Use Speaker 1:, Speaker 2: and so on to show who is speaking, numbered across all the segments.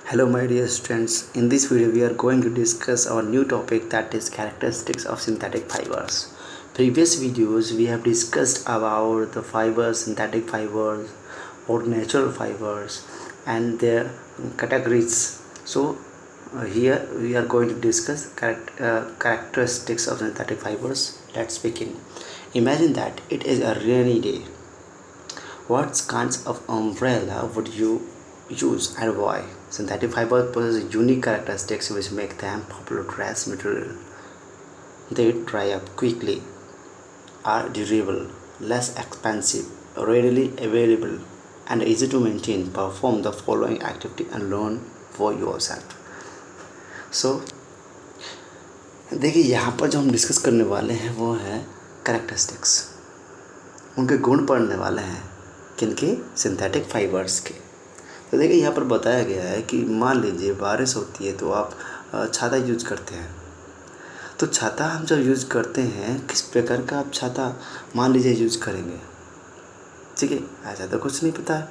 Speaker 1: Hello my dear students, in this video we are going to discuss our new topic, that is characteristics of synthetic fibers. Previous videos we have discussed about the fibers, synthetic fibers or natural fibers and their categories. So here we are going to discuss characteristics of synthetic fibers. Let's begin. Imagine that it is a rainy day. What kinds of umbrella would you use and why? Synthetic fibers possess unique characteristics which make them popular dress material. They dry up quickly, are durable, less expensive, readily available, and easy to maintain. Perform the following activity and learn for yourself. So देखिए यहाँ पर जो हम discuss करने वाले हैं वो है कैरेक्टरिस्टिक्स, उनके गुण पढ़ने वाले हैं किनके? सिंथेटिक फाइबर्स के। तो देखिए यहाँ पर बताया गया है कि मान लीजिए बारिश होती है तो आप छाता यूज करते हैं। तो छाता हम जब यूज करते हैं, किस प्रकार का आप छाता मान लीजिए यूज करेंगे? ठीक है, ऐसा तो कुछ नहीं पता है।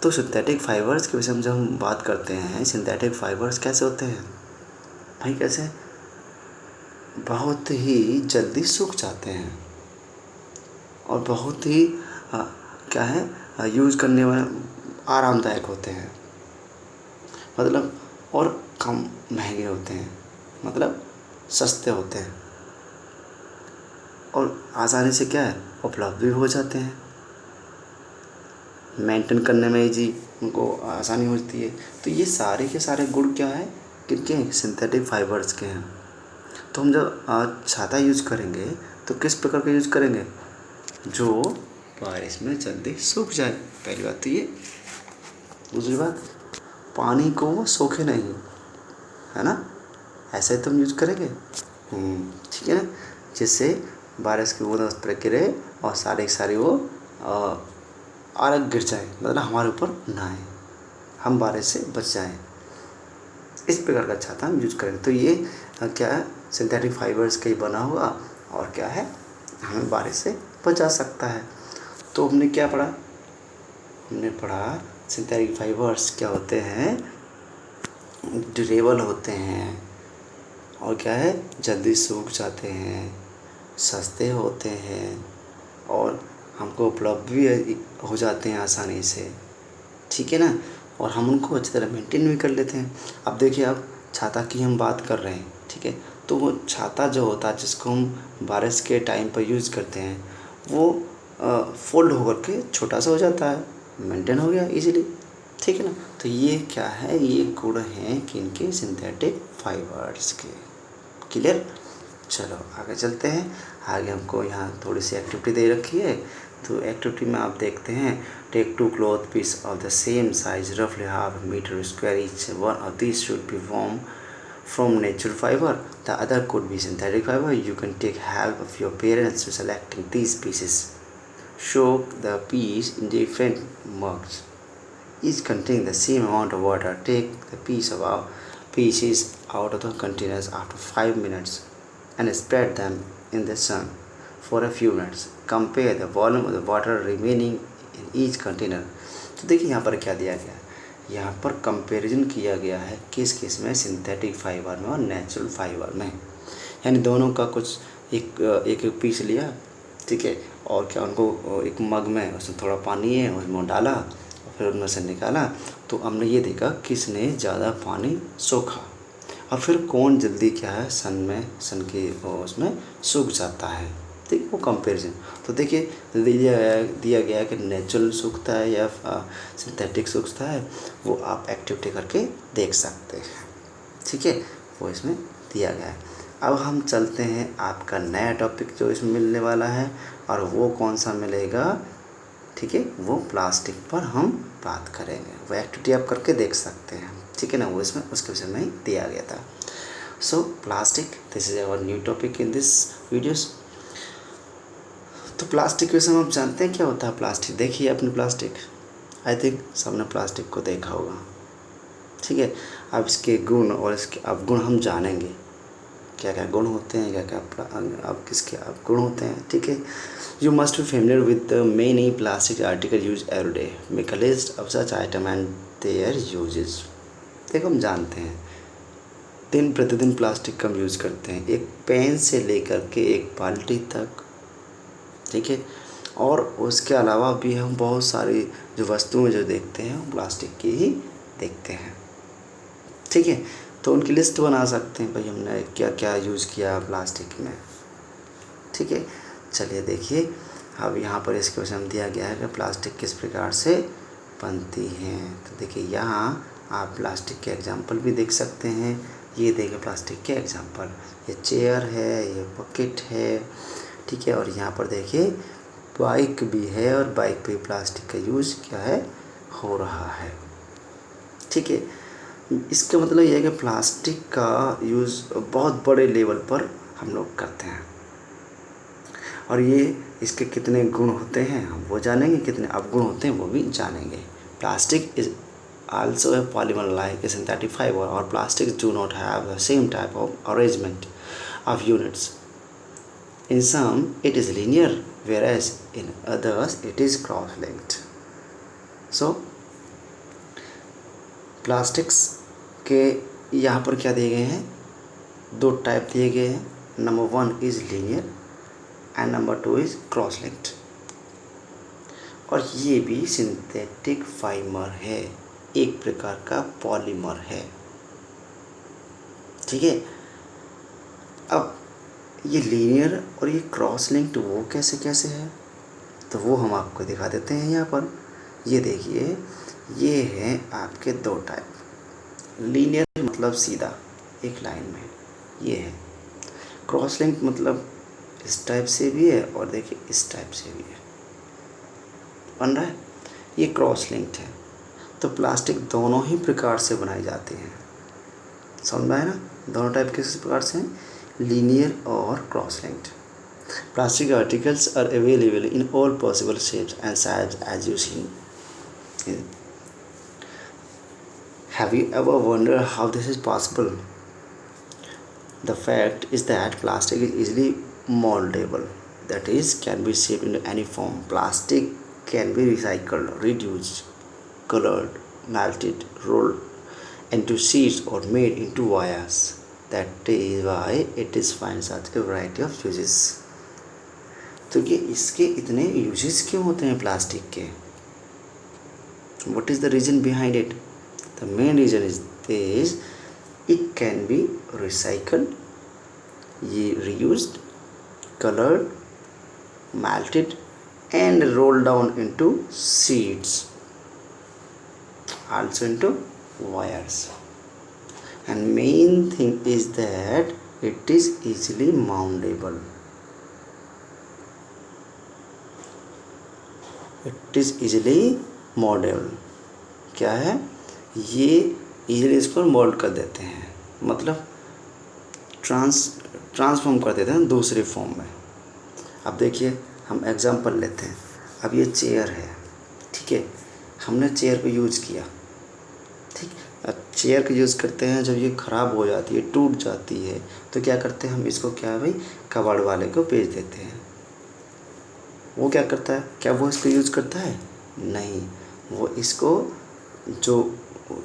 Speaker 1: तो सिंथेटिक फाइबर्स के विषय में जब हम बात करते हैं, सिंथेटिक फाइबर्स कैसे होते हैं भाई? कैसे? बहुत ही जल्दी सूख जाते हैं और बहुत ही क्या है, यूज़ करने में आरामदायक होते हैं, मतलब और कम महंगे होते हैं, मतलब सस्ते होते हैं और आसानी से क्या है, उपलब्ध भी हो जाते हैं। मेंटेन करने में जी उनको आसानी होती है। तो ये सारे के सारे गुण क्या है, किनके हैं? सिंथेटिक फाइबर्स के हैं। तो हम जब छाता यूज करेंगे तो किस प्रकार का यूज करेंगे? जो बारिश में जल्दी सूख जाए, पहली बात तो ये। दूसरी बात, पानी को वो सोखे नहीं, है ना, ऐसे तो हम यूज करेंगे। ठीक है ना, जिससे बारिश की बूंद उस पर गिरे और सारी वो अलग गिर जाए, मतलब हमारे ऊपर ना आए, हम बारिश से बच जाएं। इस प्रकार का छाता हम यूज करेंगे। तो ये क्या है, सिंथेटिक फाइबर्स का ही बना हुआ और क्या है, हमें बारिश से बचा सकता है। तो हमने क्या पढ़ा? हमने पढ़ा सिंथेटिक फाइबर्स क्या होते हैं, ड्यूरेबल होते हैं और क्या है, जल्दी सूख जाते हैं, सस्ते होते हैं और हमको उपलब्ध भी हो जाते हैं आसानी से। ठीक है ना, और हम उनको अच्छी तरह मेंटेन भी कर लेते हैं। अब देखिए, अब छाता की हम बात कर रहे हैं, ठीक है, तो वो छाता जो होता है जिसको हम बारिश के टाइम पर यूज़ करते हैं, वो फोल्ड होकर के छोटा सा हो जाता है, मेंटेन हो गया इजीली। ठीक है ना, तो ये क्या है, ये गुण हैं किनके? सिंथेटिक फाइबर्स के। क्लियर? चलो आगे चलते हैं। आगे हमको यहाँ थोड़ी सी एक्टिविटी दे रखी है, तो एक्टिविटी में आप देखते हैं, take 2 cloth piece of the same size रफली half metre square each, one of this should be form from natural fiber, the other could be synthetic fiber. You can take help of your parents to selecting these pieces. Soak the piece in different mugs, each containing the same amount of water. Take the pieces out of the containers after 5 minutes and spread them in the sun for a few minutes. Compare the volume of the water remaining in each container. तो देखिए यहाँ पर क्या दिया गया है, यहाँ पर कंपैरिजन किया गया है किस किस में? सिंथेटिक फाइबर में और नेचुरल फाइबर में। यानी दोनों का कुछ एक एक पीस लिया, ठीक है, और क्या उनको एक मग में उसमें थोड़ा पानी है उसमें डाला और फिर उनमें से निकाला, तो हमने ये देखा किसने ज़्यादा पानी सोखा और फिर कौन जल्दी क्या है, सन के उसमें सूख जाता है। ठीक, वो कंपैरिजन। तो देखिए दिया गया है कि नेचुरल सूखता है या सिंथेटिक सूखता है, वो आप एक्टिविटी करके देख सकते हैं। ठीक है, वो इसमें दिया गया है। अब हम चलते हैं आपका नया टॉपिक जो इसमें मिलने वाला है, और वो कौन सा मिलेगा? ठीक है, वो प्लास्टिक पर हम बात करेंगे। वो एक्टिविटी आप करके देख सकते हैं। ठीक है ना, वो इसमें उसके विषय में ही दिया गया था। So plastic, this is our new topic in this videos. तो प्लास्टिक के विषय में आप जानते हैं क्या होता है प्लास्टिक? देखिए अपने प्लास्टिक, आई थिंक सबने प्लास्टिक को देखा होगा। ठीक है, अब इसके गुण और इसके अब गुण हम जानेंगे, क्या क्या गुण होते हैं, क्या क्या अब किसके अब गुण होते हैं। ठीक है, you must be familiar with the many plastic article use every day. Make a list of such item and there uses. देखो हम जानते हैं दिन प्रतिदिन प्लास्टिक कम यूज़ करते हैं, एक पेन से लेकर के एक बाल्टी तक, ठीक है। और उसके अलावा भी हम बहुत सारी जो वस्तुएं जो देखते हैं वो प्लास्टिक की ही देखते हैं, ठीक है। तो उनकी लिस्ट बना सकते हैं, भाई हमने क्या क्या यूज़ किया प्लास्टिक में, ठीक है। चलिए देखिए, अब यहाँ पर इसके वजह हम दिया गया है कि प्लास्टिक किस प्रकार से बनती हैं। तो देखिए यहाँ आप प्लास्टिक के एग्जाम्पल भी देख सकते हैं। ये देखिए प्लास्टिक के एग्जाम्पल, ये चेयर है, ये बकेट है, ठीक है। और यहाँ पर देखिए बाइक भी है, और बाइक पे प्लास्टिक का यूज़ क्या है, हो रहा है, ठीक है। इसका मतलब यह है कि प्लास्टिक का यूज़ बहुत बड़े लेवल पर हम लोग करते हैं, और ये इसके कितने गुण होते हैं हम वो जानेंगे, कितने अवगुण होते हैं वो भी जानेंगे। Plastic is also a polymer like a synthetic fiber, or plastics do not have the same type of arrangement of units. In some it is linear, whereas in others it is cross-linked. So plastics के यहाँ पर क्या दिए गए हैं, दो type दिए गए हैं। Number 1 is linear and number 2 is cross-linked. और ये भी सिंथेटिक फाइबर है, एक प्रकार का पॉलीमर है, ठीक है। अब ये लीनियर और ये क्रॉस लिंक्ड वो कैसे कैसे है, तो वो हम आपको दिखा देते हैं यहाँ पर। ये देखिए, ये है आपके दो टाइप। लीनियर मतलब सीधा एक लाइन में ये है, क्रॉस लिंक्ड मतलब इस टाइप से भी है और देखिए इस टाइप से भी है, बन रहा है। ये क्रॉस लिंक्ड है। तो प्लास्टिक दोनों ही प्रकार से बनाई जाती हैं, समझ में आया ना। दोनों टाइप किस प्रकार से हैं, लीनियर और cross linked. Plastic articles are available in all possible shapes and size as you seen. Have you ever wonder how this is possible? The fact is that plastic is easily mouldable, that is can be shaped into any form. Plastic can be recycled, reduced, colored, melted, rolled into sheets or made into wires. That is why it is finds such a variety of uses. तो ये इसके इतने uses क्यों होते हैं plastic के? What is the reason behind it? The main reason is it can be recycled, reused, colored, melted and rolled down into sheets, also into wires. And main thing is that it is easily mountable. It is easily moldable. क्या है, ये easily इसको mould कर देते हैं, मतलब transform कर देते हैं दूसरे फॉर्म में। अब देखिए हम एग्जांपल लेते हैं। अब ये चेयर है, ठीक है, हमने चेयर को यूज़ किया, ठीक। अब चेयर को यूज़ करते हैं, जब ये ख़राब हो जाती है, टूट जाती है, तो क्या करते हैं हम इसको, क्या है भाई, कबाड़ वाले को बेच देते हैं। वो क्या करता है, क्या वो इसको यूज़ करता है? नहीं, वो इसको जो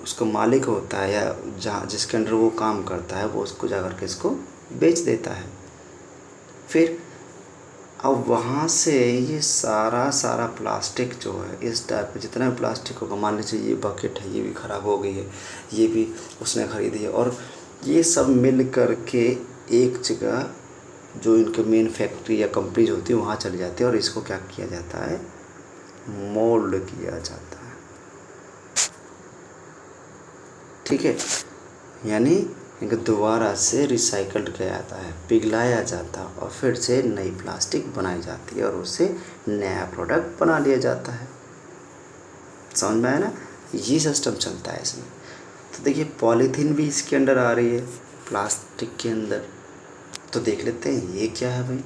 Speaker 1: उसका मालिक होता है या जहाँ जिसके अंडर वो काम करता है, वो उसको जा कर के इसको बेच देता है। फिर अब वहाँ से ये सारा प्लास्टिक जो है, इस टाइप का जितना भी प्लास्टिक होगा, मान लीजिए ये बकेट है, ये भी ख़राब हो गई है, ये भी उसने ख़रीदी है, और ये सब मिल कर के एक जगह जो इनके मेन फैक्ट्री या कंपनी होती है वहाँ चली जाती है, और इसको क्या किया जाता है, मोल्ड किया जाता है, ठीक है। यानी इनको दोबारा से रिसाइकल्ड किया जाता है, पिघलाया जाता है, और फिर से नई प्लास्टिक बनाई जाती है, और उससे नया प्रोडक्ट बना लिया जाता है। समझ में आया ना, ये सिस्टम चलता है इसमें। तो देखिए पॉलीथीन भी इसके अंदर आ रही है, प्लास्टिक के अंदर। तो देख लेते हैं ये क्या है भाई।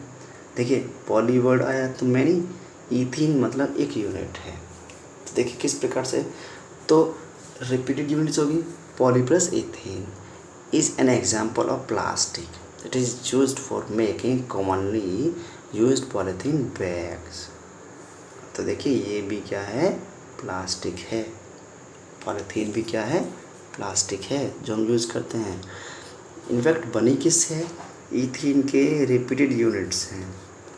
Speaker 1: देखिए पॉली वर्ड आया तो मैनी, ईथीन मतलब एक यूनिट है। तो देखिए किस प्रकार से, तो रिपीटेड यूनिट्स होगी, poly plus ethane is an example of plastic. It is used for making commonly used polythene bags. तो देखिए ये भी क्या है, प्लास्टिक है। पॉलीथीन भी क्या है, प्लास्टिक है जो हम यूज़ करते हैं। इनफैक्ट बनी किससे है? ईथीन के रिपीटेड यूनिट्स हैं,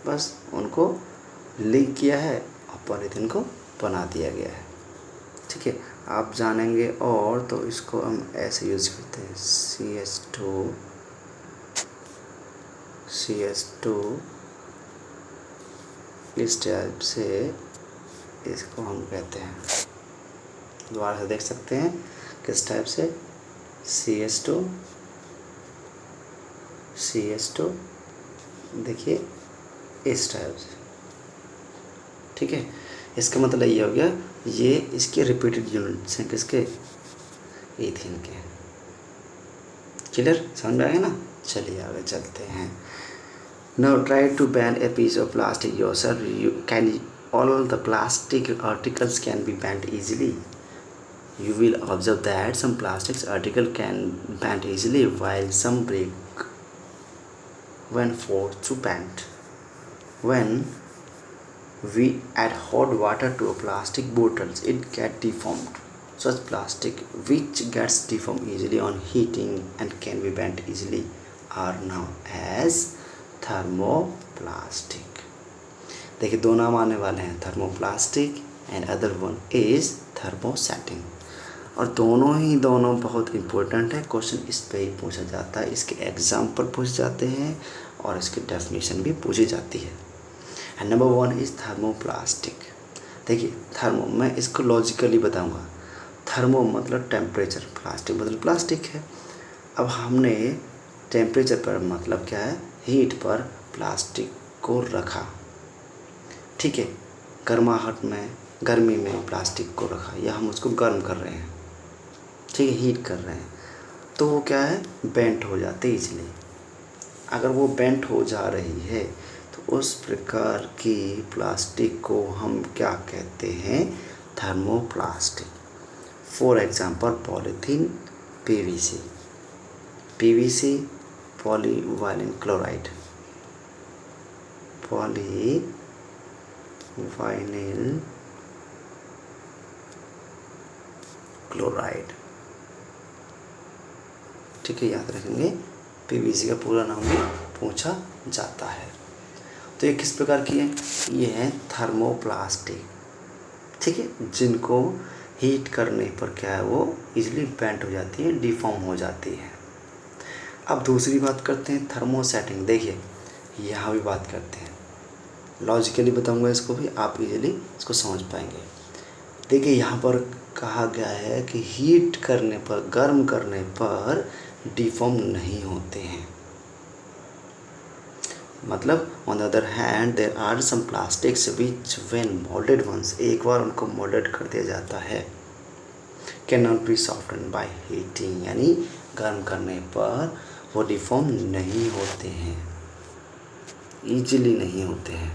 Speaker 1: बस उनको लिंक किया है और पॉलीथीन को बना दिया गया है। ठीक है, आप जानेंगे और तो इसको हम ऐसे यूज़ करते हैं, CH2 इस टाइप से इसको हम कहते हैं। दोबारा से देख सकते हैं किस टाइप से, CH2 देखिए इस टाइप से। ठीक है, इसका मतलब ये हो गया, ये इसके रिपीटेड यूनिट्स हैं किसके? ईथीन के। क्लियर, समझ में आ गया ना? चलिए आगे चलते हैं। Now try to ban a piece of plastic yourself. All the plastic articles can be banned easily. You will observe that some plastics article can bend easily while some break when forced to bend. When we add hot water to a plastic bottles, it gets deformed. Such plastic which gets deformed easily on heating and can be bent easily are known as thermoplastic. देखिए दो नाम आने वाले हैं, thermoplastic and other one is thermosetting. और दोनों बहुत important है। क्वेश्चन इस पे ही पूछा जाता है, इसके एग्जाम्पल पूछे जाते हैं और इसकी डेफिनेशन भी पूछी जाती है। And number 1 is thermoplastic. देखिए थर्मो, मैं इसको लॉजिकली बताऊंगा। थर्मो मतलब टेम्परेचर, प्लास्टिक मतलब प्लास्टिक है। अब हमने टेम्परेचर पर मतलब क्या है, हीट पर प्लास्टिक को रखा। ठीक है, गर्माहट में, गर्मी में प्लास्टिक को रखा, या हम उसको गर्म कर रहे हैं, ठीक है, हीट कर रहे हैं, तो वो क्या है, बेंट हो जाते हैं इजीली। अगर वो बेंट हो जा रही है तो उस प्रकार की प्लास्टिक को हम क्या कहते हैं, thermoplastic. For example polythene, PVC, polyvinyl chloride, ठीक है, याद रखेंगे, पीवीसी का पूरा नाम भी पूछा जाता है। तो ये किस प्रकार की है, ये है थर्मोप्लास्टिक। ठीक है, जिनको हीट करने पर क्या है, वो इजीली बेंट हो जाती है, डिफॉर्म हो जाती है। अब दूसरी बात करते हैं थर्मोसेटिंग। देखिए यहाँ भी बात करते हैं, लॉजिकली बताऊंगा इसको भी, आप इजीली इसको समझ पाएंगे। देखिए यहाँ पर कहा गया है कि हीट करने पर, गर्म करने पर डिफॉर्म नहीं होते हैं। मतलब on the other hand there are some plastics which when moulded once, एक बार उनको मोल्डेड कर दिया जाता है, can not be soften by heating, यानी गर्म करने पर वो डिफॉर्म नहीं होते हैं, ईजिली नहीं होते हैं।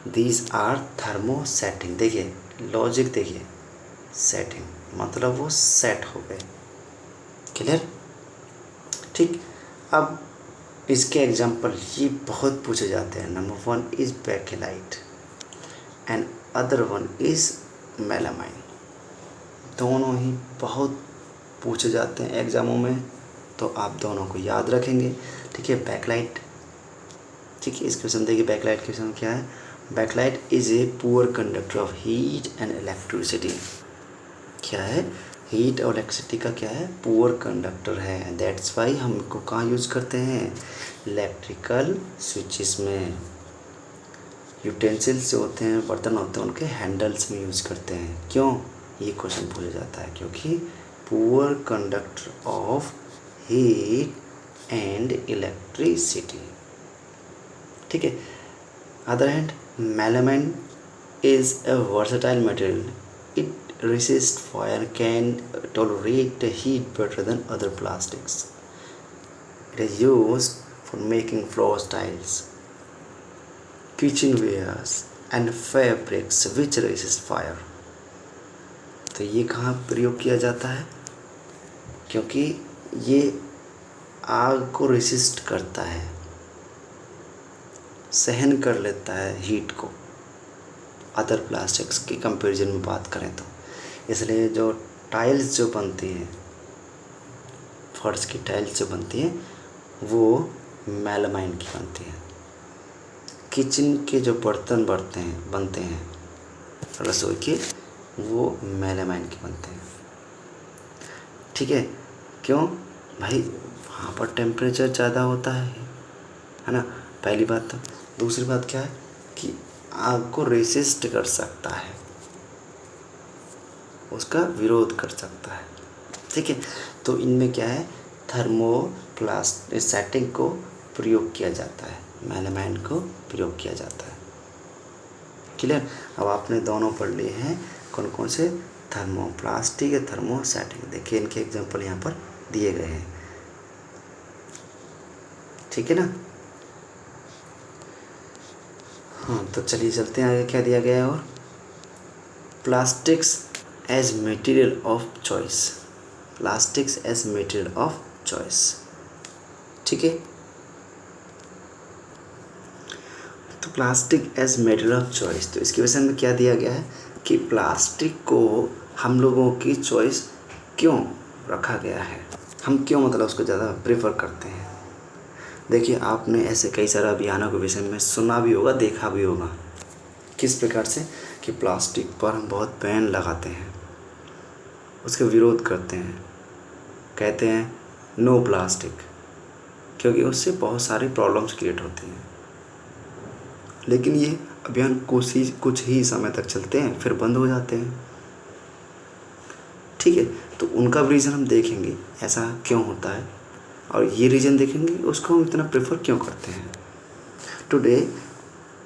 Speaker 1: These are thermosetting. देखिए लॉजिक, देखिए सेटिंग मतलब वो सेट हो गए। क्लियर? ठीक, अब इसके एग्जांपल ये बहुत पूछे जाते हैं। Number 1 is bakelite and other one is melamine. दोनों ही बहुत पूछे जाते हैं एग्जामों में, तो आप दोनों को याद रखेंगे। ठीक है, बैकलाइट, ठीक है, इस क्वेश्चन देखिए, बैकलाइट क्वेश्चन क्या है, Bakelite is a poor conductor of heat and electricity. क्या है, हीट और इलेक्ट्रिसिटी का क्या है, पुअर कंडक्टर है। दैट्स वाई हम इनको कहाँ यूज़ करते हैं, इलेक्ट्रिकल स्विचेस में। यूटेंसिल्स जो होते हैं, बर्तन होते हैं, उनके हैंडल्स में यूज़ करते हैं। क्यों, ये क्वेश्चन पूछा जाता है, क्योंकि poor conductor of heat and electricity. ठीक है, other hand melamine is a versatile material. It resists fire, can tolerate heat better than other plastics. It is used for making floor tiles, kitchenwares and fabrics which resist fire. तो ये कहाँ प्रयोग किया जाता है, क्योंकि ये आग को रेसिस्ट करता है, सहन कर लेता है हीट को, अदर प्लास्टिक्स की कंपैरिजन में बात करें तो। इसलिए जो टाइल्स जो बनती हैं, फर्श की टाइल्स जो बनती हैं वो मेलामाइन की बनती हैं। किचन के जो बर्तन बनते हैं रसोई के, वो मेलामाइन के बनते हैं। ठीक है, क्यों भाई? वहाँ पर टेम्परेचर ज़्यादा होता है ना, पहली बात। तो दूसरी बात क्या है कि आग को रेसिस्ट कर सकता है, उसका विरोध कर सकता है। ठीक है, तो इनमें क्या है, थर्मोप्लास्टिक को प्रयोग किया जाता है, मेलामाइन को प्रयोग किया जाता है। क्लियर? अब आपने दोनों पढ़ लिए हैं, कौन कौन से, थर्मोप्लास्टिक या थर्मोस्टैटिक। देखिए इनके एग्जांपल यहाँ पर दिए गए हैं। ठीक है ना? हाँ, तो चलिए चलते हैं आगे, क्या दिया गया है। और plastics as material of choice, plastics as material of choice. ठीक है, तो plastic as material of choice, तो इसके विषय में क्या दिया गया है कि प्लास्टिक को हम लोगों की चॉइस क्यों रखा गया है, हम क्यों मतलब उसको ज़्यादा प्रेफर करते हैं। देखिए, आपने ऐसे कई सारे अभियानों के विषय में सुना भी होगा, देखा भी होगा, किस प्रकार से कि प्लास्टिक पर हम बहुत बैन लगाते हैं, उसका विरोध करते हैं, कहते हैं नो प्लास्टिक, क्योंकि उससे बहुत सारी प्रॉब्लम्स क्रिएट होती हैं। लेकिन ये अभियान कुछ ही समय तक चलते हैं, फिर बंद हो जाते हैं। ठीक है, तो उनका भी रीज़न हम देखेंगे, ऐसा क्यों होता है, और ये रीज़न देखेंगे उसको हम इतना प्रेफर क्यों करते हैं। Today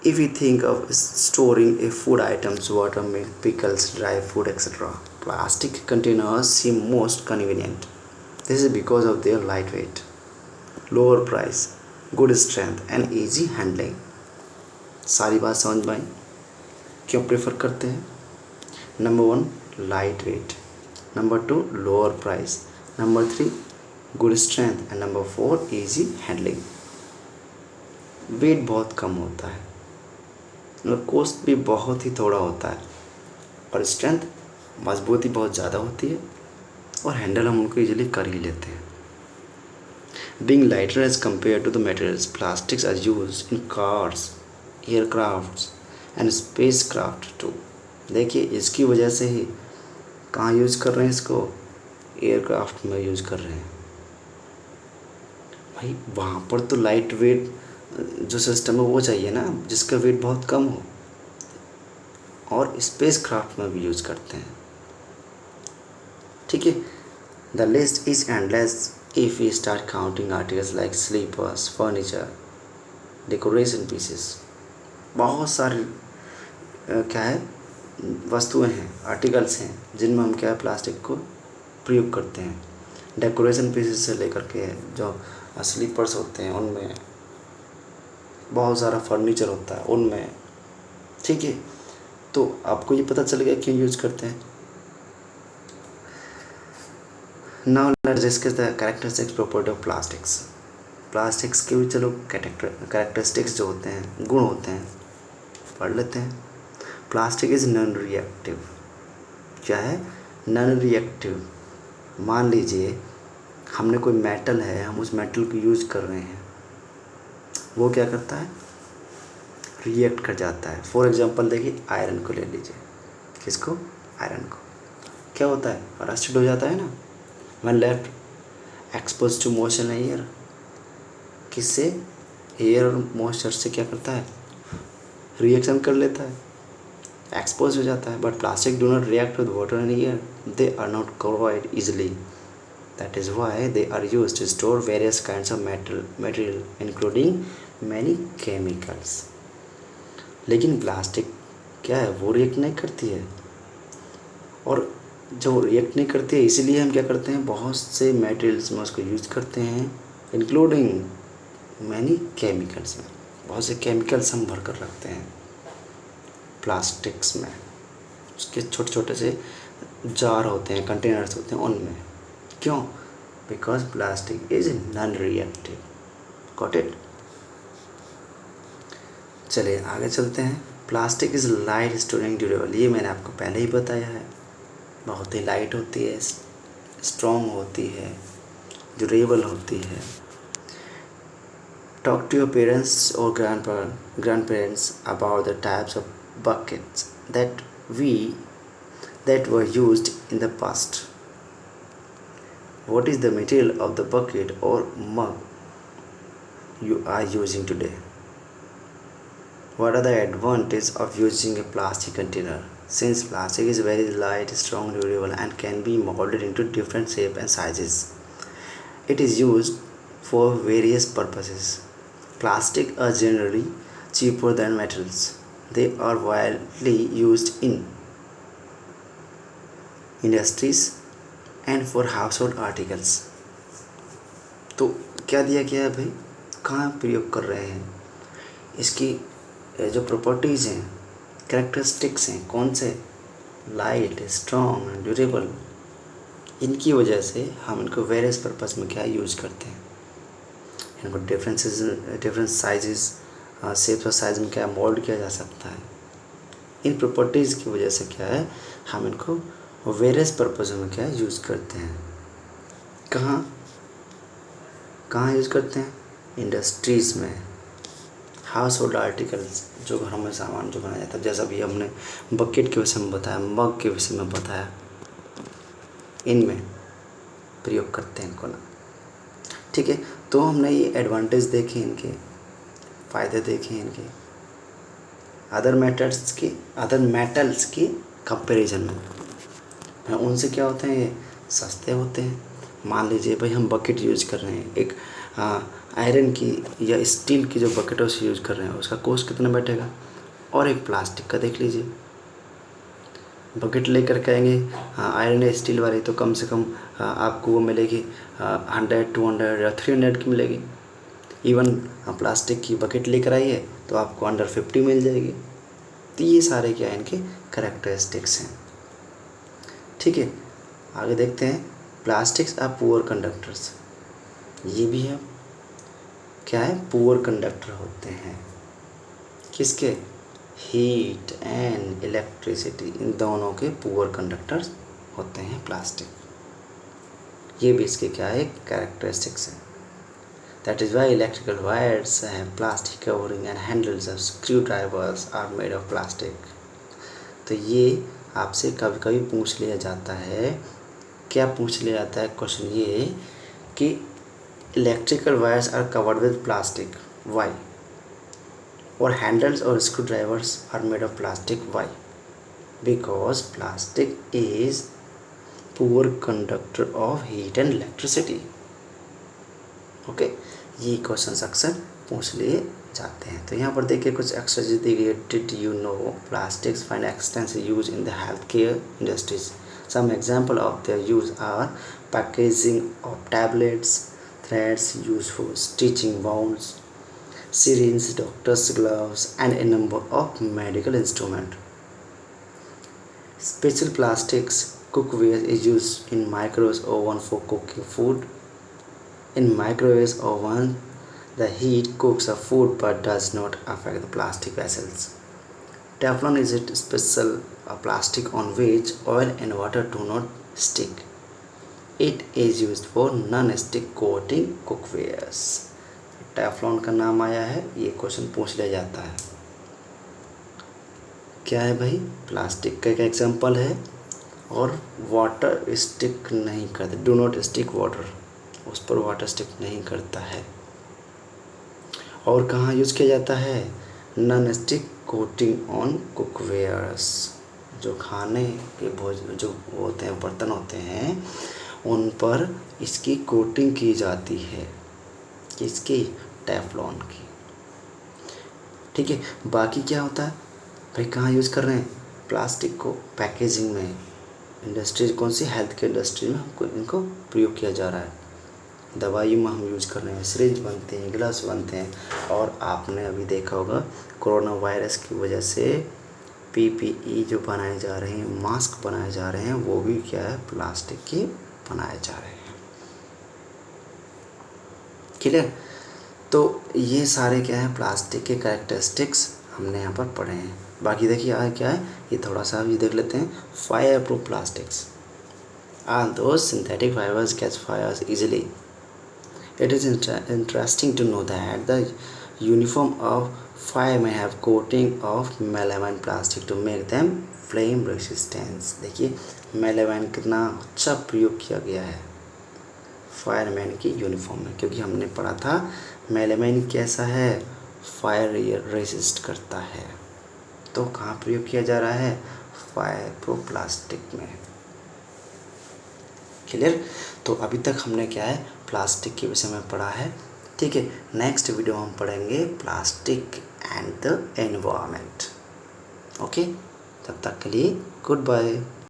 Speaker 1: if we think of storing a food items, water, milk, pickles, dry food, etc., plastic containers seem most convenient. This is because of their lightweight, lower price, good strength and easy handling. सारी बात समझ में आई क्यों prefer करते हैं। Number 1 light weight, number 2 lower price, number 3 good strength and number 4 easy handling. Weight बहुत कम होता है, मतलब कॉस्ट भी बहुत ही थोड़ा होता है, और स्ट्रेंथ मजबूती बहुत ज़्यादा होती है, और हैंडल हम उनको इजीली कर ही लेते हैं। Being lighter as compared to the materials, plastics are used in cars, aircrafts and spacecraft too. देखिए, इसकी वजह से ही कहाँ यूज़ कर रहे हैं इसको, एयरक्राफ्ट में यूज़ कर रहे हैं। भाई वहाँ पर तो लाइट वेट जो सिस्टम है वो चाहिए ना, जिसका वेट बहुत कम हो, और स्पेस क्राफ्ट में भी यूज़ करते हैं। ठीक है, the list is endless if we start counting articles like slippers, furniture, decoration pieces. बहुत सारी क्या है वस्तुएं हैं, आर्टिकल्स हैं, जिनमें हम क्या है प्लास्टिक को प्रयोग करते हैं। डेकोरेशन पीसेस से लेकर के जो स्लीपर्स होते हैं उनमें, बहुत सारा फर्नीचर होता है उनमें। ठीक है, तो आपको ये पता चल गया क्यों यूज करते हैं। Now let's discuss the characteristics property of plastics. Plastics के भी चलो कैरेक्टरिस्टिक्स जो होते हैं, गुण होते हैं, पढ़ लेते हैं। Plastic is non reactive. क्या है? Non reactive. मान लीजिए हमने कोई मेटल है, हम उस मेटल को यूज़ कर रहे हैं, वो क्या करता है, रिएक्ट कर जाता है। फॉर एग्जांपल देखिए, आयरन को ले लीजिए। किसको? आयरन को। क्या होता है, रस्टेड हो जाता है ना, when left expose to motion air. किससे? एयर और मॉइस्चर से क्या करता है, रिएक्शन कर लेता है, एक्सपोज हो जाता है। But plastic do not react with water and air, they are not corroded easily. That is why they are used to store various kinds of material including many chemicals. लेकिन plastic क्या है, वो react नहीं करती है, और जब react नहीं करती है इसीलिए हम क्या करते हैं, बहुत से मटेरियल्स में उसको यूज करते हैं, इंक्लूडिंग मैनी केमिकल्स में। बहुत से केमिकल्स हम भर कर रखते हैं प्लास्टिक्स में, उसके छोटे छोटे से जार होते हैं, कंटेनर्स होते हैं उनमें। क्यों? Because plastic is non reactive. Got it? चलिए आगे चलते हैं। Plastic is light, storing, durable. ये मैंने आपको पहले ही बताया है। बहुत ही लाइट होती है, स्ट्रॉन्ग होती है, ड्यूरेबल होती है। टॉक टू योर पेरेंट्स और grandparents about the types of buckets that were used in the past. What is the material of the bucket or mug you are using today? What are the advantages of using a plastic container? Since plastic is very light, strong, durable, and can be molded into different shapes and sizes, it is used for various purposes. Plastic are generally cheaper than metals. They are widely used in industries and for household articles. तो क्या दिया गया है भाई, कहाँ प्रयोग कर रहे हैं, इसकी जो प्रॉपर्टीज़ हैं, कैरेक्टरिस्टिक्स हैं, कौन से, लाइट, स्ट्रॉन्ग, ड्यूरेबल, इनकी वजह से हम इनको वेरियस पर्पस में क्या यूज़ करते हैं। इनको डिफरेंट साइजेस, शेप्स और साइज में क्या मोल्ड किया जा सकता है। इन प्रॉपर्टीज़ की वजह से क्या है, हम इनको वेरियस पर्पज़ों में क्या यूज़ करते हैं। कहाँ यूज़ करते हैं, इंडस्ट्रीज़ में, हाउस होल्ड आर्टिकल्स, जो घरों में सामान जो बनाया जाता है, जैसा भी हमने बकेट के विषय में बताया, मग के विषय में बताया, इनमें प्रयोग करते हैं इनको ना। ठीक है, तो हमने ये एडवांटेज देखे, इनके फ़ायदे देखे, इनके अदर मेटल्स की कंपैरिजन में उनसे क्या होते हैं, ये सस्ते होते हैं। मान लीजिए भाई हम बकेट यूज़ कर रहे हैं, एक आयरन की या स्टील की जो बकेटों से यूज़ कर रहे हैं, उसका कॉस्ट कितना बैठेगा, और एक प्लास्टिक का देख लीजिए, बकेट लेकर के आएंगे आयरन या स्टील वाली, तो कम से कम आपको वो मिलेगी 100, 200 या 300 की मिलेगी। इवन प्लास्टिक की बकेट लेकर आइए तो आपको अंडर 50 मिल जाएगी। तो ये सारे क्या है, इनके कैरेक्टरिस्टिक्स हैं। ठीक है, आगे देखते हैं, प्लास्टिक्स आर पुअर कंडक्टर्स। ये भी है, क्या है, पुअर कंडक्टर होते हैं, किसके, हीट एंड इलेक्ट्रिसिटी, इन दोनों के पुअर कंडक्टर्स होते हैं प्लास्टिक। ये भी इसके क्या है, कैरेक्टरिस्टिक्स है। That is why electrical wires हैं, plastic covering and handles of screw drivers are made of plastic. तो ये आपसे कभी कभी पूछ लिया जाता है, क्या पूछ लिया जाता है क्वेश्चन ये कि electrical wires are covered with plastic, why, और हैंडल्स और screw drivers are made of plastic, why, because plastic is poor conductor of heat and electricity. Okay, ये क्वेश्चन अक्सर पूछ लिए जाते हैं। तो यहाँ पर देखिए कुछ एक्स्ट्रा चीज़ दी गई है। Did you know plastics find extensive use in the health care industries. Some example of their use are packaging of tablets, threads used for stitching wounds, syringes, doctor's gloves, and a number of medical instruments. Special plastics cookware is used in microwave oven for cooking food. In microwave oven, the heat cooks the food but does not affect the plastic vessels. Teflon is a special plastic on which oil and water do not stick. It is used for non-stick coating cookwares. Teflon का नाम आया है, ये question पूछ लिया जाता है। क्या है भाई, प्लास्टिक का एक एग्जांपल है, और वाटर स्टिक नहीं करता, डू नॉट स्टिक वाटर, उस पर वाटर स्टिक नहीं करता है। और कहाँ यूज़ किया जाता है, non stick coating on cookwares, जो खाने के जो होते हैं, बर्तन होते हैं, उन पर इसकी कोटिंग की जाती है, किसकी, टेफ्लॉन की। ठीक है, बाकी क्या होता है भाई, कहाँ यूज़ कर रहे हैं प्लास्टिक को, पैकेजिंग में, इंडस्ट्रीज, कौन सी, हेल्थ के इंडस्ट्री में हमको इनको प्रयोग किया जा रहा है। दवाई में हम यूज़ कर रहे हैं, सिरिंज बनते हैं, ग्लव्स बनते हैं, और आपने अभी देखा होगा कोरोना वायरस की वजह से PPE जो बनाए जा रहे हैं, मास्क बनाए जा रहे हैं, वो भी क्या है, प्लास्टिक के बनाए जा रहे हैं। क्लियर। तो ये सारे क्या है, प्लास्टिक के कैरेक्टरिस्टिक्स हमने यहाँ पर पढ़े हैं। बाकी देखिए आगे क्या है, ये थोड़ा सा भी देख लेते हैं, fire proof plastics. Although synthetic fibers catch fires easily, it is interesting to know that the uniform of fire may have coating of melamine plastic to make them flame resistance। देखिए मेलामाइन कितना अच्छा प्रयोग किया गया है fireman की uniform में, क्योंकि हमने पढ़ा था मेलामाइन कैसा है, फायर रेसिस्ट करता है। तो कहाँ प्रयोग किया जा रहा है, फायर प्रूफ प्लास्टिक में। क्लियर। तो अभी तक हमने क्या है, प्लास्टिक के विषय में पढ़ा है। ठीक है, नेक्स्ट वीडियो हम पढ़ेंगे plastic and the environment. Okay, तब तक के लिए गुड बाय।